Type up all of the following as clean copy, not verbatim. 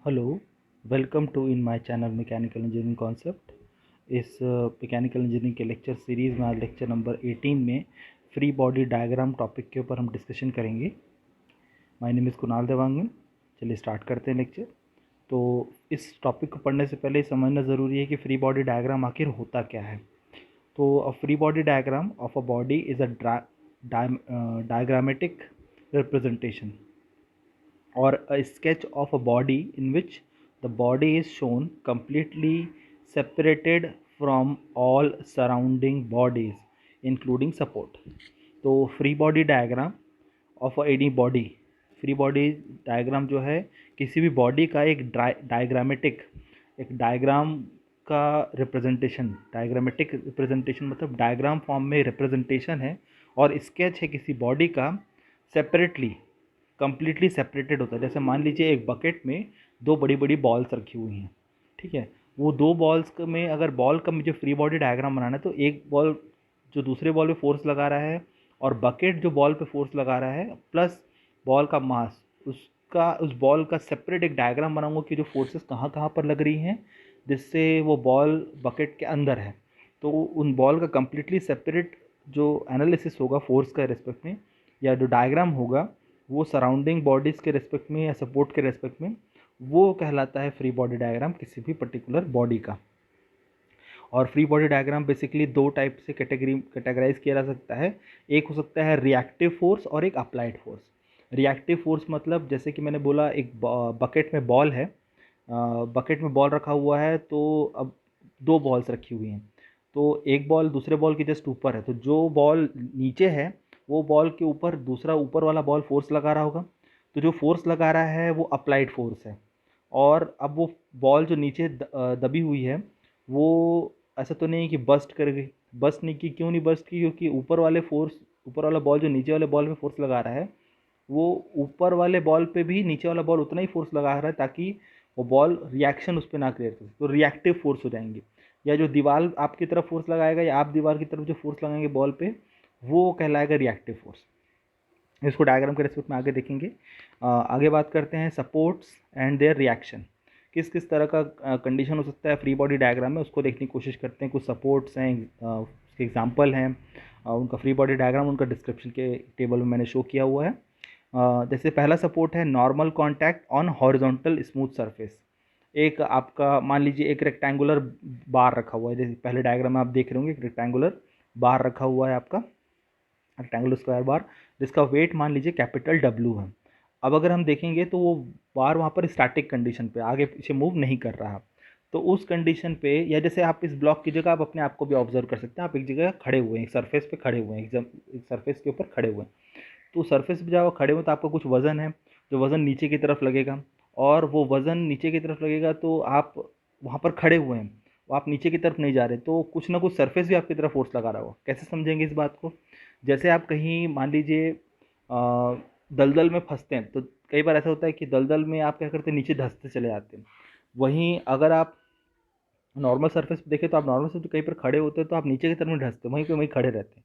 Hello, welcome to in my channel mechanical engineering concept. इस mechanical engineering के lecture series में आज lecture number 18 में फ्री बॉडी डायग्राम टॉपिक के ऊपर हम डिस्कशन करेंगे। My name is Kunal Dewangan. चलिए स्टार्ट करते हैं लेक्चर। तो इस टॉपिक को पढ़ने से पहले समझना ज़रूरी है कि फ्री बॉडी डायग्राम आखिर होता क्या है। तो a free body diagram of a body is a diagrammatic representation or a sketch of a body in which the body is shown completely separated from all surrounding bodies including support. तो free body diagram of any body, free body diagram जो है किसी भी body का एक diagrammatic, एक diagram का representation, diagrammatic representation मतलब डायग्राम फॉर्म में रिप्रेजेंटेशन है और स्केच है किसी बॉडी का सेपरेटली, कंप्लीटली सेपरेटेड होता है। जैसे मान लीजिए एक बकेट में दो बड़ी बड़ी बॉल्स रखी हुई हैं, ठीक है। वो दो बॉल्स में अगर बॉल का मुझे फ्री बॉडी डायग्राम बनाना है तो एक बॉल जो दूसरे बॉल पे फोर्स लगा रहा है और बकेट जो बॉल पे फोर्स लगा रहा है प्लस बॉल का मास, उसका उस बॉल का सेपरेट एक डायग्राम बनाऊंगा कि जो फोर्सेस कहाँ कहाँ पर लग रही हैं जिससे वो बॉल बकेट के अंदर है। तो उन बॉल का कम्प्लीटली सेपरेट जो एनालिसिस होगा फोर्स का रिस्पेक्ट में, या जो डायग्राम होगा वो सराउंडिंग बॉडीज़ के रेस्पेक्ट में या सपोर्ट के रेस्पेक्ट में, वो कहलाता है फ्री बॉडी डायग्राम किसी भी पर्टिकुलर बॉडी का। और फ्री बॉडी डायग्राम बेसिकली दो टाइप से कैटेगराइज किया जा सकता है। एक हो सकता है रिएक्टिव फोर्स और एक अप्लाइड फोर्स। रिएक्टिव फोर्स मतलब जैसे कि मैंने बोला एक बकेट में बॉल है, बकेट में बॉल रखा हुआ है, तो अब दो बॉल्स रखी हुई हैं, तो एक बॉल दूसरे बॉल के जस्ट ऊपर है, तो जो बॉल नीचे है वो बॉल के ऊपर दूसरा ऊपर वाला बॉल फोर्स लगा रहा होगा, तो जो फोर्स लगा रहा है वो अप्लाइड फोर्स है। और अब वो बॉल जो नीचे दबी हुई है वो ऐसा तो नहीं कि बस्ट कर गई, बस्ट नहीं की। क्यों नहीं बस्ट की? क्योंकि ऊपर वाले फोर्स, ऊपर वाला बॉल जो नीचे वाले बॉल पे फोर्स लगा रहा है वो ऊपर वाले बॉल पे भी नीचे वाला बॉल उतना ही फोर्स लगा रहा है ताकि वो बॉल रिएक्शन उस पर ना क्रिएट करे, तो रिएक्टिव फोर्स हो जाएंगे। या जो दीवार आपकी तरफ फोर्स लगाएगा या आप दीवार की तरफ जो फोर्स लगाएंगे बॉल पे, वो कहलाएगा रिएक्टिव फोर्स। इसको डायग्राम के रेस्पेक्ट में आगे देखेंगे। आगे बात करते हैं सपोर्ट्स एंड देयर रिएक्शन। किस किस तरह का कंडीशन हो सकता है फ्री बॉडी डायग्राम में, उसको देखने की कोशिश करते हैं। कुछ सपोर्ट्स हैं, उसके एग्जांपल हैं, उनका फ्री बॉडी डायग्राम उनका डिस्क्रिप्शन के टेबल में मैंने शो किया हुआ है। जैसे पहला सपोर्ट है normal contact on horizontal smooth surface. एक आपका मान लीजिए एक रेक्टेंगुलर बार रखा हुआ है, जैसे पहले डायग्राम में आप देख रहे होंगे, एक रेक्टेंगुलर बार रखा हुआ है आपका, रेक्टेंगुलर स्क्वायर बार, जिसका वेट मान लीजिए कैपिटल W है। अब अगर हम देखेंगे तो वो बार वहाँ पर स्टैटिक कंडीशन पे आगे पीछे मूव नहीं कर रहा, तो उस कंडीशन पे, या जैसे आप इस ब्लॉक की जगह आप अपने आप को भी ऑब्जर्व कर सकते हैं, आप एक जगह खड़े हुए हैं, एक सरफेस पे खड़े हुए हैं, एक सरफेस के ऊपर खड़े हुए हैं। तो सरफेस पे जब आप खड़े हुए तो आपका कुछ वज़न है, जो वज़न नीचे की तरफ लगेगा, और वो वज़न नीचे की तरफ लगेगा तो आप वहाँ पर खड़े हुए हैं, वो आप नीचे की तरफ नहीं जा रहे, तो कुछ ना कुछ सरफेस भी आपकी तरफ फोर्स लगा रहा होगा। कैसे समझेंगे इस बात को? जैसे आप कहीं मान लीजिए दलदल में फंसते हैं, तो कई बार ऐसा होता है कि दलदल में आप क्या करते हैं, नीचे धंसते चले जाते हैं। वहीं अगर आप नॉर्मल सरफेस पे देखें तो आप नॉर्मल सरफेस पे कहीं पर खड़े होते हैं तो आप नीचे की तरफ नहीं धंसते, वहीं पे वहीं खड़े रहते हैं,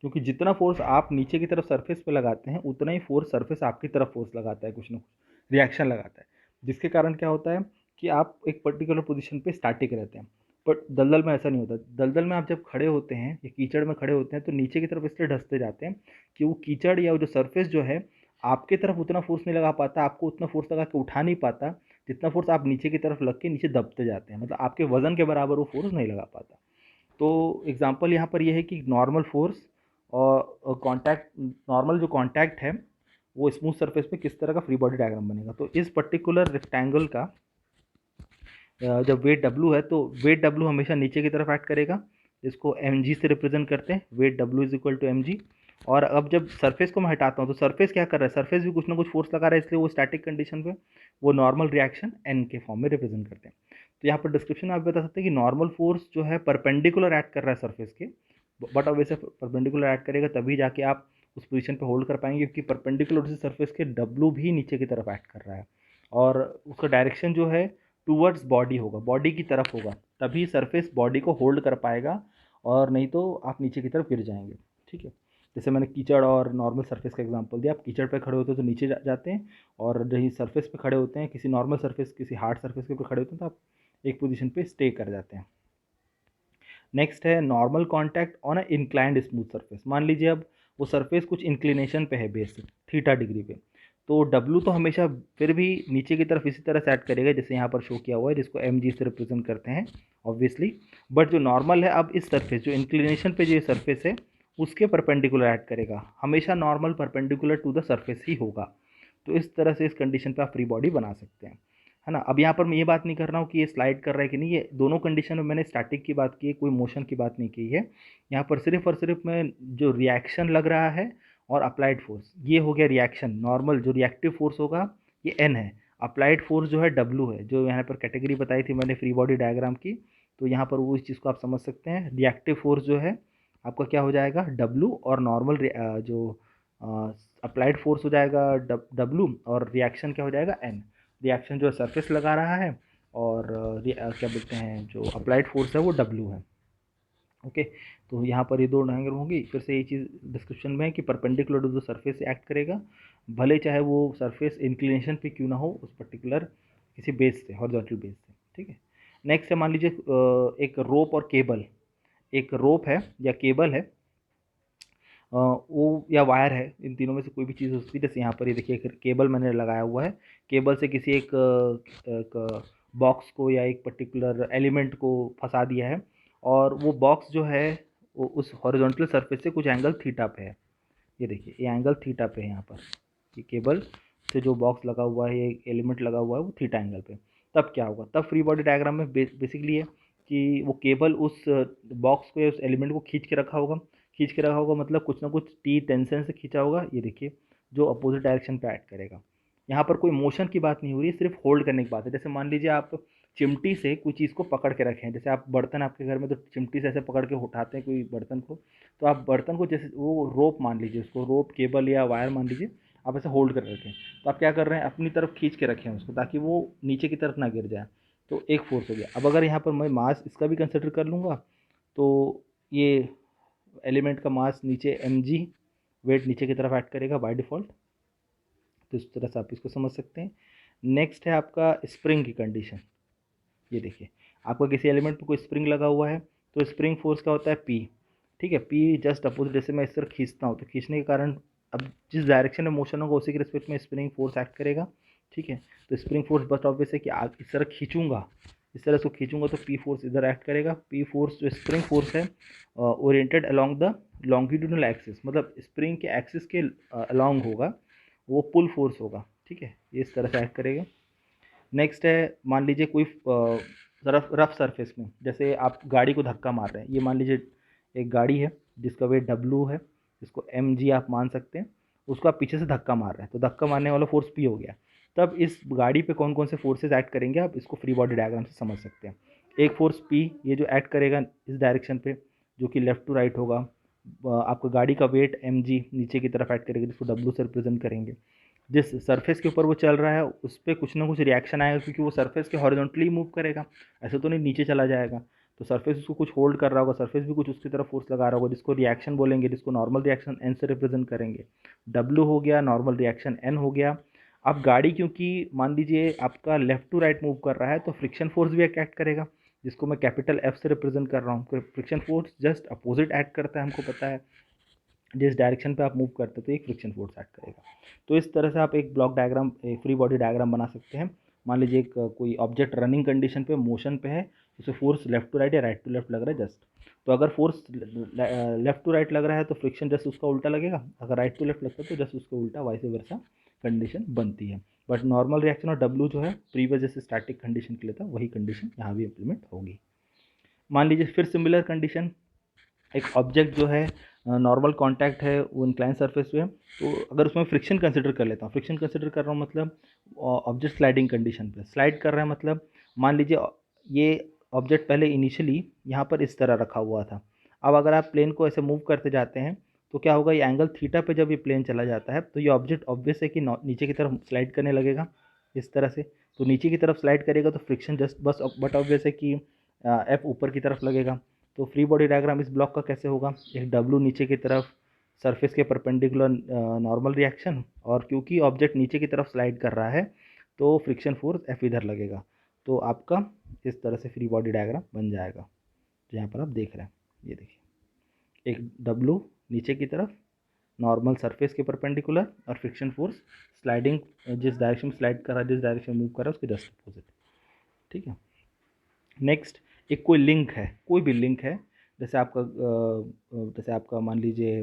क्योंकि जितना फोर्स आप नीचे की तरफ सरफेस पे लगाते हैं उतना ही फोर्स सरफेस आपकी तरफ फोर्स लगाता है, कुछ ना कुछ रिएक्शन लगाता है, जिसके कारण क्या होता है कि आप एक पर्टिकुलर पोजीशन पे स्टैटिक रहते हैं। बट दलदल में ऐसा नहीं होता। दलदल में आप जब खड़े होते हैं या कीचड़ में खड़े होते हैं तो नीचे की तरफ इसलिए धंसते जाते हैं कि वो कीचड़ या वो जो सरफेस जो है आपकी तरफ उतना फोर्स नहीं लगा पाता, आपको उतना फोर्स लगा के उठा नहीं पाता जितना फोर्स आप नीचे की तरफ लग के नीचे दबते जाते हैं, मतलब आपके वजन के बराबर वो फोर्स नहीं लगा पाता। तो एग्जांपल यहाँ पर ये है कि नॉर्मल फोर्स और कांटेक्ट, नॉर्मल जो कांटेक्ट है वो स्मूथ सरफेस पे किस तरह का फ्री बॉडी डायग्राम बनेगा। तो इस पर्टिकुलर रेक्टेंगल का जब वेट W है तो वेट W हमेशा नीचे की तरफ एक्ट करेगा, जिसको mg से रिप्रेजेंट करते हैं, weight W is equal to mg। और अब जब सरफेस को मैं हटाता हूँ तो सरफेस क्या कर रहा है, सरफेस भी कुछ ना कुछ फोर्स लगा रहा है, इसलिए वो स्टैटिक कंडीशन पे वो नॉर्मल रिएक्शन n के फॉर्म में रिप्रेजेंट करते हैं। तो यहाँ पर डिस्क्रिप्शन में आप बता सकते हैं कि नॉर्मल फोर्स जो है परपेंडिकुलर एक्ट कर रहा है सरफेस के, बट अब वैसे परपेंडिकुलर एक्ट करेगा तभी जाके आप उस पोजीशन पे होल्ड कर पाएंगे, क्योंकि परपेंडिकुलर से सरफेस के W भी नीचे की तरफ एक्ट कर रहा है और उसका डायरेक्शन जो है टूवर्ड्स बॉडी होगा, बॉडी की तरफ होगा, तभी सरफेस बॉडी को होल्ड कर पाएगा, और नहीं तो आप नीचे की तरफ गिर जाएंगे। ठीक है, जैसे मैंने कीचड़ और नॉर्मल सरफेस का एग्जांपल दिया, आप कीचड़ पे खड़े होते हो तो नीचे जाते हैं, और जहीं सरफेस पे खड़े होते हैं, किसी नॉर्मल सरफेस, किसी हार्ड सरफेस के ऊपर खड़े होते हैं, तो आप एक पोजीशन पे स्टे कर जाते हैं। नेक्स्ट है normal contact on a inclined smooth surface. मान लीजिए अब वो सरफेस कुछ इंक्लिनेशन पे है, बेस से थीटा डिग्री पे, तो डब्लू तो हमेशा फिर भी नीचे की तरफ इसी तरह सेट करेगा जैसे यहाँ पर शो किया हुआ है, जिसको एम जी से रिप्रेजेंट करते हैं ऑब्वियसली। बट जो नॉर्मल है, अब इस सरफेस जो इंक्लिनेशन पे जो सरफेस है उसके परपेंडिकुलर ऐड करेगा, हमेशा normal perpendicular to the surface ही होगा। तो इस तरह से इस कंडीशन पे आप फ्री बॉडी बना सकते हैं, है ना। अब यहाँ पर मैं ये बात नहीं कर रहा हूँ कि ये स्लाइड कर रहा है कि नहीं, ये दोनों कंडीशन में मैंने स्टैटिक की बात की है, कोई मोशन की बात नहीं की है। यहाँ पर सिर्फ और सिर्फ मैं जो रिएक्शन लग रहा है और अप्लाइड फोर्स, ये हो गया रिएक्शन। नॉर्मल जो रिएक्टिव फोर्स होगा ये एन है, अप्लाइड फोर्स जो है डब्लू है, जो यहाँ पर कैटेगरी बताई थी मैंने फ्री बॉडी डायग्राम की, तो यहाँ पर वो इस चीज़ को आप समझ सकते हैं। रिएक्टिव फोर्स जो है आपका क्या हो जाएगा, डब्लू, और नॉर्मल जो अप्लाइड फोर्स हो जाएगा डब्लू, और रिएक्शन क्या हो जाएगा, एन। रिएक्शन जो है सरफेस लगा रहा है, और क्या बोलते हैं जो अप्लाइड फोर्स है वो डब्लू है। ओके, तो यहाँ पर ये दो डायग्राम होंगी। फिर से ये चीज़ डिस्क्रिप्शन में है कि परपेंडिकुलर टू द सरफेस से एक्ट करेगा, भले चाहे वो सरफेस इंक्लिनेशन पे क्यों ना हो, उस पर्टिकुलर किसी बेस से, हॉरिजॉन्टल बेस से। ठीक है। नेक्स्ट है, मान लीजिए एक रोप और केबल, एक रोप है या केबल है, वो या वायर है, इन तीनों में से कोई भी चीज़ हो सकती है। जैसे यहाँ पर ये देखिए एक केबल मैंने लगाया हुआ है, केबल से किसी एक बॉक्स को या एक पर्टिकुलर एलिमेंट को फंसा दिया है, और वो बॉक्स जो है वो उस हॉरिजॉन्टल सरफेस से कुछ एंगल थीटा पे है। ये देखिए ये एंगल थीटा पे है यहाँ पर, ये केबल से जो बॉक्स लगा हुआ है, ये एलिमेंट लगा हुआ है वो थीटा एंगल पे। तब क्या होगा, तब फ्री बॉडी डायग्राम में बेसिकली है कि वो केबल उस बॉक्स को या उस एलिमेंट को खींच के रखा होगा। खींच के रखा होगा मतलब कुछ ना कुछ टी टेंशन से खींचा होगा, ये देखिए, जो अपोजिट डायरेक्शन पे ऐड करेगा। यहाँ पर कोई मोशन की बात नहीं हो रही है, सिर्फ होल्ड करने की बात है। जैसे मान लीजिए आप चिमटी से कोई चीज़ को पकड़ के रखें, जैसे आप बर्तन, आपके घर में तो चिमटी से ऐसे पकड़ के उठाते हैं कोई बर्तन को, तो आप बर्तन को जैसे वो रोप मान लीजिए, उसको रोप केबल या वायर मान लीजिए, आप ऐसे होल्ड कर रखें, तो आप क्या कर रहे हैं, अपनी तरफ खींच के रखें उसको, ताकि वो नीचे की तरफ ना गिर जाए। तो एक फोर्स हो गया। अब अगर यहाँ पर मैं मास इसका भी कंसिडर कर लूँगा, तो ये एलिमेंट का मास नीचे mg, वेट नीचे की तरफ ऐड करेगा बाय डिफ़ॉल्ट। तो इस तरह से आप इसको समझ सकते हैं। नेक्स्ट है आपका स्प्रिंग की कंडीशन। ये देखिए, आपका किसी एलिमेंट पे कोई स्प्रिंग लगा हुआ है, तो स्प्रिंग फोर्स क्या होता है, पी। ठीक है, पी जस्ट अपोजिट, जैसे मैं इस तरह खींचता हूँ तो खींचने के कारण अब जिस डायरेक्शन में मोशन होगा उसी के रिस्पेक्ट में स्प्रिंग फोर्स एक्ट करेगा। ठीक है, तो स्प्रिंग फोर्स बस ऑब्वियस है कि आप इस तरह खींचूंगा, इस तरह से खींचूंगा तो पी फोर्स इधर एक्ट करेगा। पी फोर्स जो स्प्रिंग फोर्स है oriented along the longitudinal axis, मतलब स्प्रिंग के एक्सिस के अलोंग होगा, वो पुल फोर्स होगा। ठीक है, ये इस तरह से एक्ट करेगा। नेक्स्ट है, मान लीजिए कोई रफ सरफेस में, जैसे आप गाड़ी को धक्का मार रहे हैं, ये मान लीजिए एक गाड़ी है जिसका वेट डब्लू है, जिसको एम जी आप मान सकते हैं, उसको आप पीछे से धक्का मार रहे हैं, तो धक्का मारने वाला फोर्स पी हो गया। तब इस गाड़ी पे कौन कौन से फोर्सेज एक्ट करेंगे, आप इसको फ्री बॉडी डायग्राम से समझ सकते हैं। एक फोर्स पी, ये जो एक्ट करेगा इस डायरेक्शन पे, जो कि लेफ्ट टू राइट होगा। आपका गाड़ी का वेट एम जी नीचे की तरफ एक्ट करेगा, जिसको डब्लू से रिप्रेजेंट करेंगे। जिस सरफेस के ऊपर वो चल रहा है उस पर कुछ ना कुछ रिएक्शन आएगा, क्योंकि वो सरफेस के हॉरिजॉन्टली मूव करेगा, ऐसे तो नहीं नीचे चला जाएगा। तो सरफेस उसको कुछ होल्ड कर रहा होगा, सरफेस भी कुछ उसकी तरफ फोर्स लगा रहा होगा, जिसको रिएक्शन बोलेंगे, जिसको नॉर्मल रिएक्शन एन से रिप्रेजेंट करेंगे। डब्ल्यू हो गया, नॉर्मल रिएक्शन एन हो गया। अब गाड़ी क्योंकि मान लीजिए आपका लेफ्ट टू राइट मूव कर रहा है, तो फ्रिक्शन फोर्स भी एक्ट करेगा, जिसको मैं कैपिटल एफ से रिप्रेजेंट कर रहा हूँ। Friction force just opposite act करता है, हमको पता है, जिस डायरेक्शन पे आप मूव करते हो तो एक फ्रिक्शन फोर्स एक्ट करेगा। तो इस तरह से आप एक ब्लॉक डायग्राम, एक फ्री बॉडी डायग्राम बना सकते हैं। मान लीजिए एक कोई ऑब्जेक्ट रनिंग कंडीशन पे मोशन पे है, उसे फोर्स लेफ्ट टू राइट या राइट टू लेफ्ट लग रहा है जस्ट, तो अगर फोर्स लेफ्ट टू राइट लग रहा है तो फ्रिक्शन जस्ट उसका उल्टा लगेगा, अगर राइट टू लेफ्ट लगता है तो जस्ट उसका उल्टा, वाइस वर्सा कंडीशन बनती है। बट नॉर्मल रिएक्शन और डब्ल्यू जो है प्रीवियस जैसे स्टैटिक कंडीशन के लिए था, वही कंडीशन यहाँ भी इम्प्लीमेंट होगी। मान लीजिए फिर सिमिलर कंडीशन, एक ऑब्जेक्ट जो है नॉर्मल कांटेक्ट है, वो इंक्लाइन सरफेस पे है, तो अगर उसमें फ्रिक्शन कंसिडर कर लेता हूँ, फ्रिक्शन कंसिडर कर रहा हूँ मतलब ऑब्जेक्ट स्लाइडिंग कंडीशन पे स्लाइड कर रहा है, मतलब मान लीजिए ये ऑब्जेक्ट पहले इनिशियली यहाँ पर इस तरह रखा हुआ था। अब अगर आप प्लेन को ऐसे मूव करते जाते हैं तो क्या होगा, ये एंगल थीटा पे जब ये प्लेन चला जाता है तो ये ऑब्जेक्ट ऑब्वियस है कि नीचे की तरफ स्लाइड करने लगेगा इस तरह से। तो नीचे की तरफ स्लाइड करेगा तो फ्रिक्शन जस्ट बस बट ऑब्वियस है कि एफ ऊपर की तरफ लगेगा। तो फ्री बॉडी डायग्राम इस ब्लॉक का कैसे होगा, एक डब्लू नीचे की तरफ सरफेस के परपेंडिकुलर नॉर्मल रिएक्शन, और क्योंकि ऑब्जेक्ट नीचे की तरफ स्लाइड कर रहा है तो फ्रिक्शन फोर्स एफ इधर लगेगा। तो आपका इस तरह से फ्री बॉडी डायग्राम बन जाएगा, जो यहाँ पर आप देख रहे हैं। ये देखिए, एक डब्लू नीचे की तरफ, नॉर्मल सरफेस के परपेंडिकुलर, और फ्रिक्शन फोर्स स्लाइडिंग, जिस डायरेक्शन में स्लाइड कर रहा है, जिस डायरेक्शन में मूव कर रहा है उसके जस्ट अपोजिट। ठीक है। नेक्स्ट, एक कोई लिंक है, कोई भी लिंक है, जैसे आपका मान लीजिए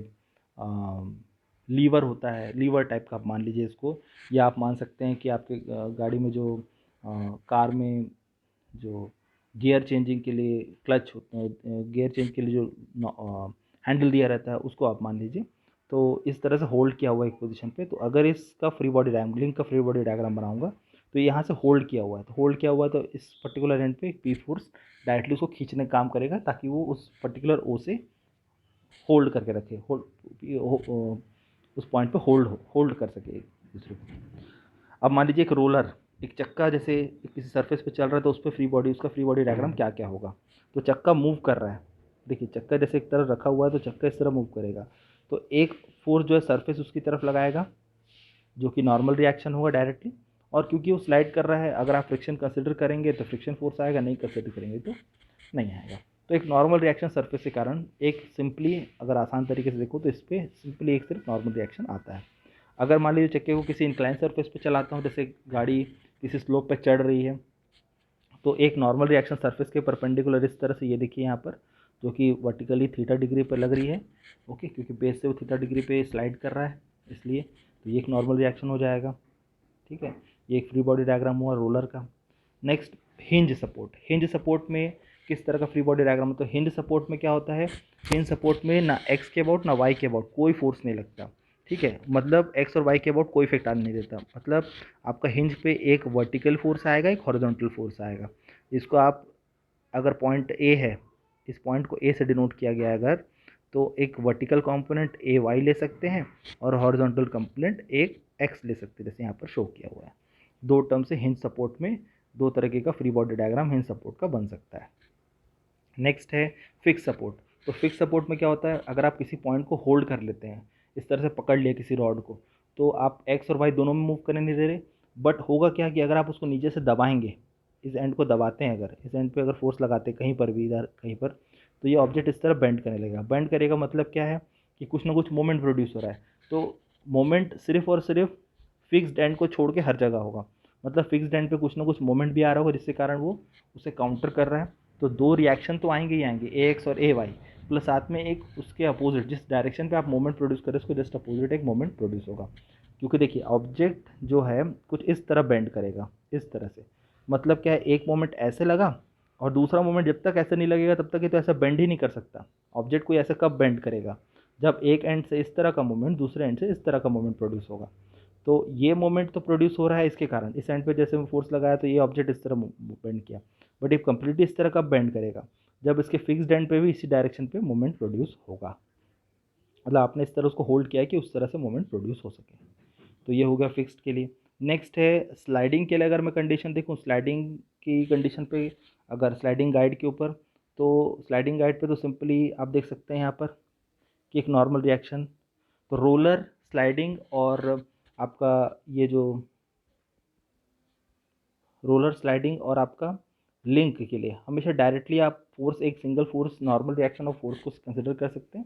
लीवर होता है, लीवर टाइप का आप मान लीजिए इसको, या आप मान सकते हैं कि आपके गाड़ी में जो कार में जो गियर चेंजिंग के लिए क्लच होता है, गियर चेंज के लिए जो हैंडल दिया रहता है उसको आप मान लीजिए। तो इस तरह से होल्ड किया हुआ है एक पोजीशन पे। तो अगर इसका फ्री बॉडी डायग्राम, लिंक का फ्री बॉडी डायग्राम बनाऊंगा तो यहाँ से होल्ड किया हुआ है, तो होल्ड किया हुआ है तो इस पर्टिकुलर एंड पे एक पी फोर्स डायरेक्टली उसको खींचने का काम करेगा, ताकि वो उस पर्टिकुलर ओ से होल्ड करके रखे, उस पॉइंट पे होल्ड कर सके एक दूसरे को। अब मान लीजिए एक रोलर, एक चक्का जैसे किसी सरफेस पे चल रहा है, तो उस पर फ्री बॉडी, उसका फ्री बॉडी डायग्राम क्या क्या होगा। तो चक्का मूव कर रहा है, देखिए चक्का जैसे एक तरफ रखा हुआ है तो चक्का इस तरह मूव करेगा, तो एक फोर्स जो है सरफेस उसकी तरफ लगाएगा, जो कि नॉर्मल रिएक्शन होगा डायरेक्टली। और क्योंकि वो स्लाइड कर रहा है, अगर आप फ्रिक्शन कंसिडर करेंगे तो फ्रिक्शन फोर्स आएगा, नहीं कंसिडर करेंगे तो नहीं आएगा। तो एक नॉर्मल रिएक्शन सरफेस के कारण, एक सिंपली अगर आसान तरीके से देखो तो इस पर सिंपली एक सिर्फ नॉर्मल रिएक्शन आता है। अगर मान लीजिए चक्के को किसी इंक्लाइन सरफेस पे चलाता हूँ, जैसे गाड़ी किसी स्लोप पे चढ़ रही है, तो एक नॉर्मल रिएक्शन सरफेस के परपेंडिकुलर इस तरह से, ये देखिए यहाँ पर, जो कि वर्टिकली थीटा डिग्री पर लग रही है, ओके, क्योंकि बेस से वो थीटा डिग्री पे स्लाइड कर रहा है इसलिए, तो ये एक नॉर्मल रिएक्शन हो जाएगा। ठीक है, ये एक फ्री बॉडी डायग्राम हुआ रोलर का। Next, hinge support. Hinge support में किस तरह का फ्री बॉडी डायग्राम है, तो हिंज सपोर्ट में क्या होता है, हिंज सपोर्ट में ना एक्स के अबाउट ना वाई के अबाउट कोई फोर्स नहीं लगता। ठीक है, मतलब एक्स और वाई के अबाउट कोई इफेक्ट आने नहीं देता। मतलब आपका हिंज पे एक वर्टिकल फोर्स आएगा, एक हॉरिजॉन्टल फोर्स आएगा। इसको आप, अगर पॉइंट ए है, इस पॉइंट को ए से डिनोट किया गया है अगर, तो एक वर्टिकल कंपोनेंट ए वाई ले सकते हैं और हॉरिजॉन्टल कंपोनेंट एक एक्स ले सकते हैं, जैसे यहाँ पर शो किया हुआ है। दो टर्म से हिंज सपोर्ट में दो तरीके का free body diagram hinge support का बन सकता है। नेक्स्ट है फिक्स सपोर्ट। तो फिक्स सपोर्ट में क्या होता है, अगर आप किसी पॉइंट को होल्ड कर लेते हैं, इस तरह से पकड़ लिया किसी रॉड को, तो आप एक्स और वाई दोनों में मूव करने नहीं दे रहे, बट होगा क्या कि अगर आप उसको नीचे से दबाएंगे, इस एंड को दबाते हैं, अगर इस एंड पे अगर फोर्स लगाते हैं कहीं पर भी, इधर कहीं पर, तो ये ऑब्जेक्ट इस तरह बेंड करने लगेगा। बेंड करेगा मतलब क्या है कि कुछ ना कुछ मोमेंट प्रोड्यूस हो रहा है। तो मोमेंट सिर्फ और सिर्फ फिक्स्ड एंड को छोड़ के हर जगह होगा, मतलब फिक्स्ड एंड पे कुछ ना कुछ मोमेंट भी आ रहा होगा, जिसके कारण वो उसे काउंटर कर रहा है। तो दो रिएक्शन तो आएंगे ही आएंगे, ए एक्स और ए वाई, प्लस साथ में एक उसके अपोजिट, जिस डायरेक्शन पे आप मोमेंट प्रोड्यूस करें उसको जस्ट अपोजिट एक मोमेंट प्रोड्यूस होगा। क्योंकि देखिए ऑब्जेक्ट जो है कुछ इस तरह बेंड करेगा, इस तरह से, मतलब क्या है, एक मोमेंट ऐसे लगा और दूसरा मोमेंट जब तक ऐसे नहीं लगेगा तब तक ये तो ऐसा बेंड ही नहीं कर सकता। ऑब्जेक्ट कोई ऐसे कब बेंड करेगा, जब एक एंड से इस तरह का मोमेंट, दूसरे एंड से इस तरह का मोमेंट प्रोड्यूस होगा। तो ये मोमेंट तो प्रोड्यूस हो रहा है इसके कारण, इस एंड पे जैसे फोर्स लगाया तो ये ऑब्जेक्ट इस तरह बेंड किया, बट ये कंप्लीटली इस तरह का बेंड करेगा जब इसके फिक्स्ड एंड पे भी इसी डायरेक्शन पे मोमेंट प्रोड्यूस होगा। मतलब आपने इस तरह उसको होल्ड किया है कि उस तरह से मोमेंट प्रोड्यूस हो सके। तो ये हो गया फिक्स्ड के लिए। नेक्स्ट है स्लाइडिंग के लिए, अगर मैं कंडीशन देखूँ स्लाइडिंग की कंडीशन पे, अगर स्लाइडिंग गाइड के ऊपर, तो स्लाइडिंग गाइड पे तो सिंपली आप देख सकते हैं यहाँ पर कि एक नॉर्मल रिएक्शन, तो रोलर स्लाइडिंग और आपका ये जो रोलर स्लाइडिंग और आपका लिंक के लिए हमेशा डायरेक्टली आप फोर्स, एक single force, normal reaction of force को कंसिडर कर सकते हैं।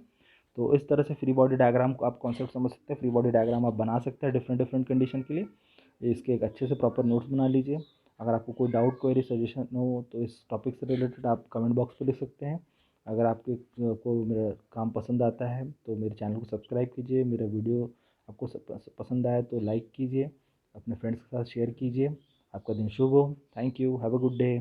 तो इस तरह से फ्री बॉडी डायग्राम को आप कॉन्सेप्ट समझ सकते हैं, फ्री बॉडी डायग्राम आप बना सकते हैं डिफरेंट डिफरेंट कंडीशन के लिए। इसके एक अच्छे से प्रॉपर नोट्स बना लीजिए। अगर आपको कोई डाउट, क्वेरी, सजेशन हो तो इस टॉपिक से रिलेटेड आप कमेंट बॉक्स पर लिख सकते हैं। अगर आपके को मेरा काम पसंद आता है तो मेरे चैनल को सब्सक्राइब कीजिए, मेरा वीडियो आपको पसंद आए तो लाइक कीजिए, अपने फ्रेंड्स के साथ शेयर कीजिए। आपका दिन शुभ हो। Thank you, have a good day.